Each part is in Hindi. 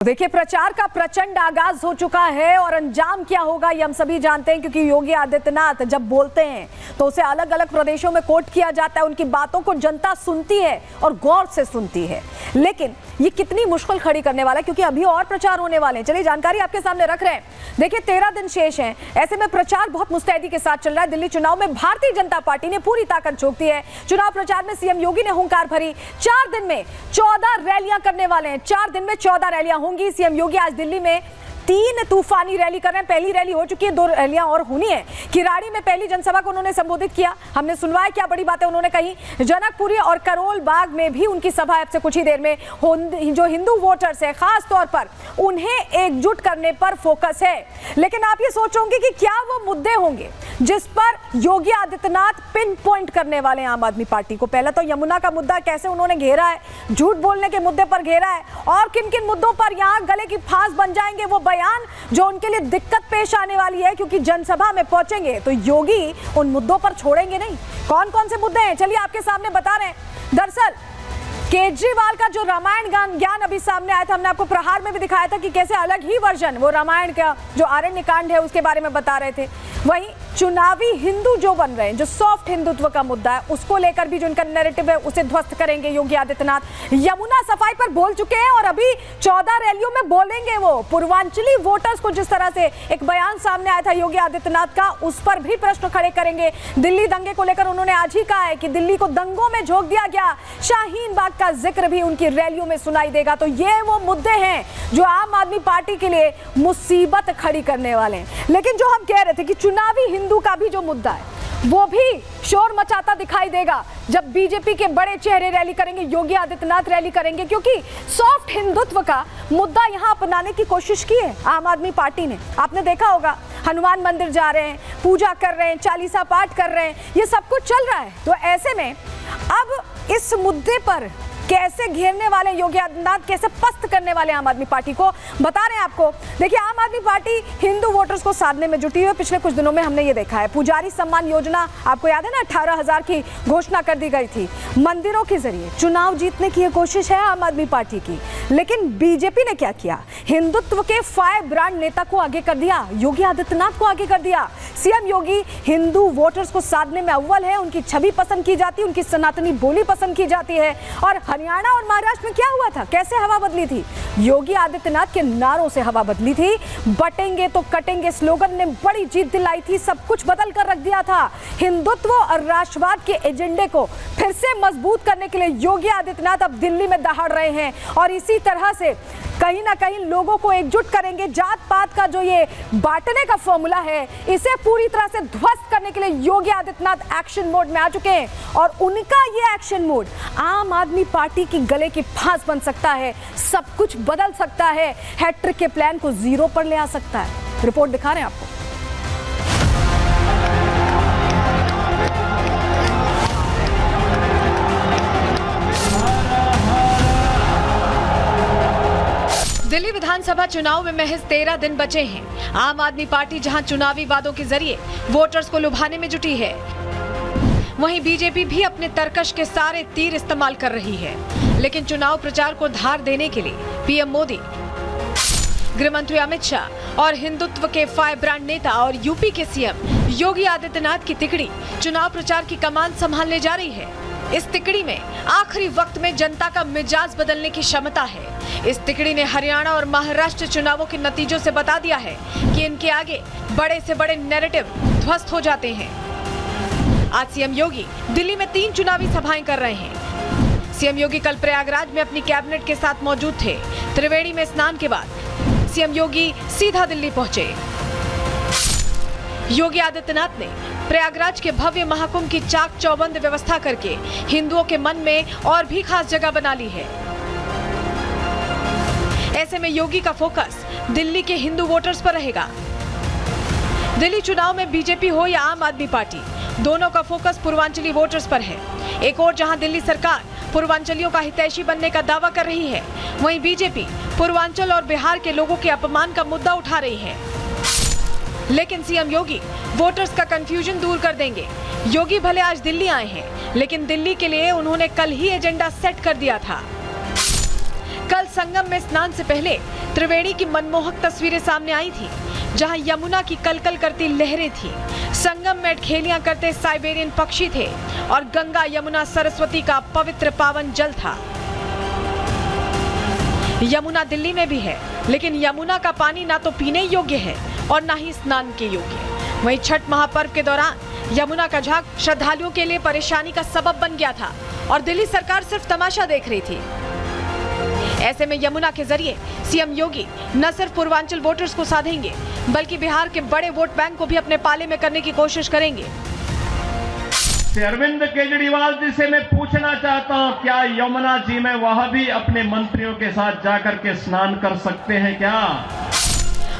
देखिए, प्रचार का प्रचंड आगाज हो चुका है और अंजाम क्या होगा ये हम सभी जानते हैं, क्योंकि योगी आदित्यनाथ जब बोलते हैं तो उसे अलग अलग प्रदेशों में कोट किया जाता है। उनकी बातों को जनता सुनती है और गौर से सुनती है, लेकिन ये कितनी मुश्किल खड़ी करने वाला है, क्योंकि अभी और प्रचार होने वाले हैं। चलिए जानकारी आपके सामने रख रहे हैं। देखिए, 13 दिन शेष हैं, ऐसे में प्रचार बहुत मुस्तैदी के साथ चल रहा है। दिल्ली चुनाव में भारतीय जनता पार्टी ने पूरी ताकत झोंक दी है। चुनाव प्रचार में सीएम योगी ने हुंकार भरी। 4 दिन में 14 रैलियां करने वाले हैं। 4 दिन में 14 रैलियां होंगी। सीएम योगी आज दिल्ली में 3 तूफानी रैली कर रहे हैं। पहली रैली हो चुकी है, 2 रैलियां और होनी है। किराड़ी में पहली जनसभा को उन्होंने संबोधित किया। हमने सुनवाया क्या बड़ी बातें उन्होंने कही। जनकपुरी और करोल बाग में भी उनकी सभा अब से कुछ ही देर में। जो हिंदू वोटर्स है, खास तौर पर उन्हें एकजुट करने पर फोकस है। लेकिन आप ये सोचोगे कि क्या वो मुद्दे होंगे जिस पर योगी आदित्यनाथ पिन पॉइंट करने वाले हैं आम आदमी पार्टी को। पहले तो यमुना का मुद्दा कैसे उन्होंने घेरा है, झूठ बोलने के मुद्दे पर घेरा है, और किन किन मुद्दों पर यहाँ गले की फांस बन जाएंगे वो बयान जो उनके लिए दिक्कत पेश आने वाली है, क्योंकि जनसभा में पहुंचेंगे तो योगी उन मुद्दों पर छोड़ेंगे नहीं। कौन कौन से मुद्दे हैं, चलिए आपके सामने बता रहे हैं। दरअसल केजरीवाल का जो रामायण ज्ञान अभी सामने आया था, हमने आपको प्रहार में भी दिखाया था कि कैसे अलग ही वर्जन वो रामायण का जो आरण्य कांड है उसके बारे में बता रहे थे। वहीं चुनावी हिंदू जो बन रहे हैं, जो सॉफ्ट हिंदुत्व का मुद्दा है, उसको लेकर भी जो उनका नैरेटिव है उसे ध्वस्त करेंगे योगी आदित्यनाथ। यमुना सफाई पर बोल चुके हैं और अभी 14 रैलियों में बोलेंगे वो। पूर्वांचली वोटर्स को जिस तरह से एक बयान सामने आया था योगी आदित्यनाथ का, उस पर भी प्रश्न खड़े करेंगे। दिल्ली दंगे को लेकर उन्होंने आज ही कहा है कि दिल्ली को दंगों में झोंक दिया गया। शाहीन बाग का जिक्र भी उनकी रैलियों में सुनाई देगा। तो ये वो मुद्दे हैं जो आम आदमी पार्टी के लिए मुसीबत खड़ी करने वाले हैं। लेकिन जो हम कह रहे थे कि चुनावी हिंदू का भी जो मुद्दा है वो भी शोर मचाता दिखाई देगा जब बीजेपी के बड़े चेहरे रैली करेंगे, योगी आदित्यनाथ रैली करेंगे, क्योंकि सॉफ्ट हिंदुत्व का मुद्दा यहां अपनाने की कोशिश की है आम आदमी पार्टी ने। आपने देखा होगा, हनुमान मंदिर जा रहे हैं, पूजा कर रहे हैं, चालीसा पाठ कर रहे हैं, ये सब कुछ चल रहा है। तो ऐसे में अब इस मुद्दे पर कैसे घेरने वाले योगी आदित्यनाथ, कैसे पस्त करने वाले आम आदमी पार्टी को, बता रहे हैं आपको। देखिए, आम आदमी पार्टी हिंदू वोटर्स को साधने में जुटी है। पिछले कुछ दिनों में हमने ये देखा है, पुजारी सम्मान योजना आपको याद है ना, 18,000 की घोषणा कर दी गई थी। मंदिरों के जरिए चुनाव जीतने की ये कोशिश है आम आदमी पार्टी की। लेकिन बीजेपी ने क्या किया, हिंदुत्व के फायर ब्रांड नेता को आगे कर दिया, योगी आदित्यनाथ को आगे कर दिया। सीएम योगी हिंदू वोटर्स को साधने में अव्वल है। उनकी छवि पसंद की जाती है, उनकी सनातनी बोली पसंद की जाती है। और हरियाणा और महाराष्ट्र में क्या हुआ था, कैसे हवा बदली थी, योगी आदित्यनाथ के नारों से हवा बदली थी। बटेंगे तो कटेंगे स्लोगन ने बड़ी जीत दिलाई थी, सब कुछ बदल कर रख दिया था। हिंदुत्व और राष्ट्रवाद के एजेंडे को फिर से मजबूत करने के लिए योगी आदित्यनाथ अब दिल्ली में दहाड़ रहे हैं और इसी तरह से कहीं ना कहीं लोगों को एकजुट करेंगे। जात पात का जो ये बांटने का फॉर्मूला है, इसे पूरी तरह से ध्वस्त करने के लिए योगी आदित्यनाथ एक्शन मोड में आ चुके हैं और उनका ये एक्शन मोड आम आदमी पार्टी की गले की फांस बन सकता है, सब कुछ बदल सकता है, हैट्रिक के प्लान को जीरो पर ले आ सकता है। रिपोर्ट दिखा रहे हैं आपको। दिल्ली विधानसभा चुनाव में महज 13 दिन बचे हैं। आम आदमी पार्टी जहां चुनावी वादों के जरिए वोटर्स को लुभाने में जुटी है, वहीं बीजेपी भी अपने तरकश के सारे तीर इस्तेमाल कर रही है। लेकिन चुनाव प्रचार को धार देने के लिए पीएम मोदी, गृह मंत्री अमित शाह और हिंदुत्व के फायर ब्रांड नेता और यूपी के सीएम योगी आदित्यनाथ की तिकड़ी चुनाव प्रचार की कमान संभालने जा रही है। इस तिकड़ी में आखिरी वक्त में जनता का मिजाज बदलने की क्षमता है। इस तिकड़ी ने हरियाणा और महाराष्ट्र चुनावों के नतीजों से बता दिया है कि इनके आगे बड़े से बड़े नैरेटिव ध्वस्त हो जाते हैं। आज सीएम योगी दिल्ली में 3 चुनावी सभाएं कर रहे हैं। सीएम योगी कल प्रयागराज में अपनी कैबिनेट के साथ मौजूद थे। त्रिवेणी में स्नान के बाद सीएम योगी सीधा दिल्ली पहुंचे। योगी आदित्यनाथ ने प्रयागराज के भव्य महाकुंभ की चाक चौबंद व्यवस्था करके हिंदुओं के मन में और भी खास जगह बना ली है। ऐसे में योगी का फोकस दिल्ली के हिंदू वोटर्स पर रहेगा। दिल्ली चुनाव में बीजेपी हो या आम आदमी पार्टी, दोनों का फोकस पूर्वांचली वोटर्स पर है। एक और जहां दिल्ली सरकार पूर्वांचलियों का हितैषी बनने का दावा कर रही है, वहीं बीजेपी पूर्वांचल और बिहार के लोगों के अपमान का मुद्दा उठा रही है। लेकिन सीएम योगी वोटर्स का कंफ्यूजन दूर कर देंगे। योगी भले आज दिल्ली आए हैं, लेकिन दिल्ली के लिए उन्होंने कल ही एजेंडा सेट कर दिया था। कल संगम में स्नान से पहले त्रिवेणी की मनमोहक तस्वीरें सामने आई थी, जहां यमुना की कलकल करती लहरें थी, संगम में अठखेलियां करते साइबेरियन पक्षी थे और गंगा यमुना सरस्वती का पवित्र पावन जल था। यमुना दिल्ली में भी है, लेकिन यमुना का पानी ना तो पीने योग्य है और ना ही स्नान के योग्य। वहीं छठ महापर्व के दौरान यमुना का झाग श्रद्धालुओं के लिए परेशानी का सबब बन गया था और दिल्ली सरकार सिर्फ तमाशा देख रही थी। ऐसे में यमुना के जरिए सीएम योगी न सिर्फ पूर्वांचल वोटर्स को साधेंगे, बल्कि बिहार के बड़े वोट बैंक को भी अपने पाले में करने की कोशिश करेंगे। अरविंद केजरीवाल जी से मैं पूछना चाहता हूं, क्या यमुना जी में वह भी अपने मंत्रियों के साथ जाकर के स्नान कर सकते हैं क्या?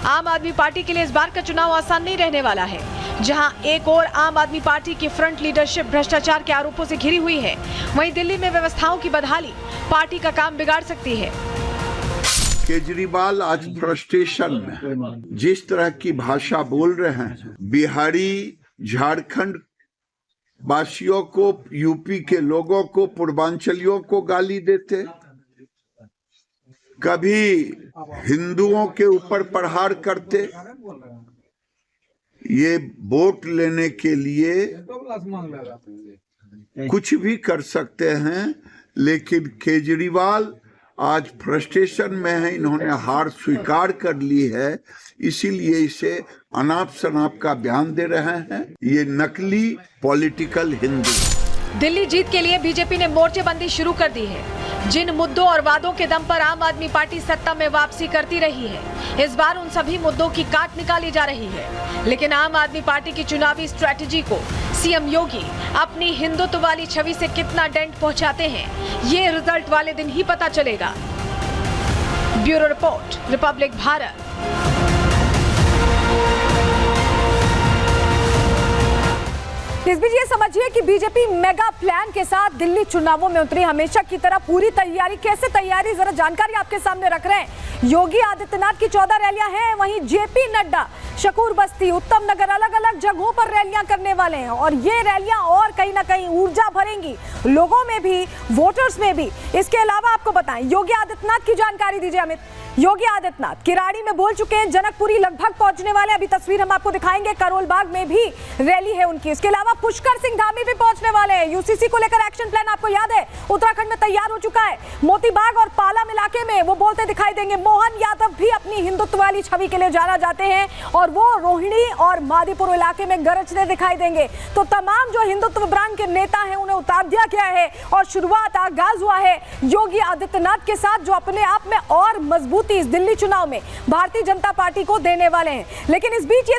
आम आदमी पार्टी के लिए इस बार का चुनाव आसान नहीं रहने वाला है, जहां एक और आम आदमी पार्टी की फ्रंट लीडरशिप भ्रष्टाचार के आरोपों से घिरी हुई है, वहीं दिल्ली में व्यवस्थाओं की बदहाली पार्टी का काम बिगाड़ सकती है। केजरीवाल आज फ्रस्ट्रेशन में जिस तरह की भाषा बोल रहे हैं, बिहारी, झारखंड वासियों को, यूपी के लोगों को, पूर्वांचलियों को गाली देते, कभी हिंदुओं के ऊपर प्रहार करते। ये वोट लेने के लिए कुछ भी कर सकते हैं, लेकिन केजरीवाल आज फ्रस्ट्रेशन में है, इन्होंने हार स्वीकार कर ली है, इसीलिए इसे अनाप शनाप का बयान दे रहे हैं। ये नकली पॉलिटिकल हिंदू। दिल्ली जीत के लिए बीजेपी ने मोर्चेबंदी शुरू कर दी है। जिन मुद्दों और वादों के दम पर आम आदमी पार्टी सत्ता में वापसी करती रही है, इस बार उन सभी मुद्दों की काट निकाली जा रही है। लेकिन आम आदमी पार्टी की चुनावी स्ट्रैटेजी को सीएम योगी अपनी हिंदुत्व वाली छवि से कितना डेंट पहुंचाते हैं, ये रिजल्ट वाले दिन ही पता चलेगा। Bureau report, Republic Bharat. इस बीच ये समझिए कि बीजेपी मेगा प्लान के साथ दिल्ली चुनावों में उतरी। हमेशा की तरह पूरी तैयारी। कैसे तैयारी, जरा जानकारी आपके सामने रख रहे हैं। योगी आदित्यनाथ की 14 रैलियां हैं, वहीं जेपी नड्डा शकूर बस्ती, उत्तम नगर, अलग अलग जगहों पर रैलियां करने वाले हैं और ये रैलियां और कहीं ना कहीं ऊर्जा भरेंगी लोगों में भी, वोटर्स में भी। इसके अलावा आपको बताएं, योगी आदित्यनाथ की जानकारी दीजिए अमित। योगी आदित्यनाथ किराड़ी में बोल चुके हैं, जनकपुरी लगभग पहुंचने वाले, अभी तस्वीर हम आपको दिखाएंगे। करोल बाग में भी रैली है उनकी। इसके अलावा पुष्कर सिंह धामी भी पहुंचने वाले हैं। यूसीसी को लेकर एक्शन प्लान आपको याद है उत्तराखंड में तैयार हो चुका है। मोती बाग और पालम इलाके में वो बोलते दिखाई देंगे। मोहन यादव भी अपनी हिंदुत्व वाली छवि के लिए जाना जाते हैं और वो रोहिणी और मादीपुर इलाके में गरजते दिखाई देंगे। तो तमाम जो हिंदुत्व ब्रांड के नेता हैं उन्हें उतार दिया गया है और शुरुआत, आगाज हुआ है योगी आदित्यनाथ के साथ, जो अपने आप में और मजबूती इस दिल्ली चुनाव में भारतीय जनता पार्टी को देने वाले हैं। लेकिन इस बीच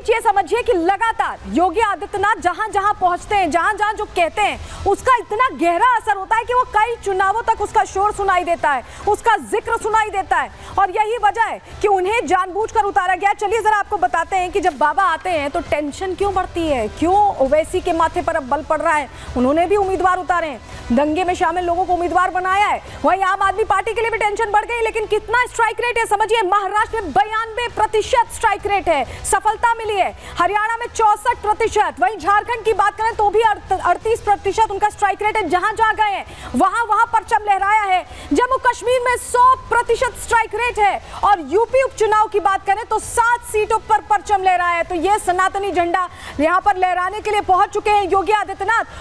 ये समझिए कि लगातार योगी आदित्यनाथ जहां जहां पहुंचते हैं, जहां जहां जो कहते हैं, उसका इतना गहरा असर होता है कि वो कई चुनावों तक उसका शोर सुनाई देता है, उसका जिक्र सुनाई देता है और यही वजह है कि उन्हें जानबूझकर उतारा गया। चलिए जरा आपको बताते हैं कि जब बाबा आते हैं तो टेंशन क्यों बढ़ती है, क्यों ओवैसी के माथे पर अब बल पड़ रहा है। उन्होंने भी उम्मीदवार उतारे हैं, दंगे में शामिल लोगों को उम्मीदवार बनाया है। वहीं आम आदमी पार्टी के लिए भी टेंशन बढ़ गई। लेकिन कितना स्ट्राइक रेट है समझिए। महाराष्ट्र में 92% स्ट्राइक रेट है, सफलता मिली है। हरियाणा में 64%, वहीं झारखंड की बात करें तो भी 38% उनका स्ट्राइक रेट है। जहां जहां गए हैं वहां परचम लहराया है। जम्मू कश्मीर में 100% स्ट्राइक रेट है और यूपी उपचुनाव की बात करें तो 7 सीटों पर परचम लहराया है। तो ये सनातनी झंडा यहां पर लहराने के लिए पहुंच चुके हैं योगी आदित्यनाथ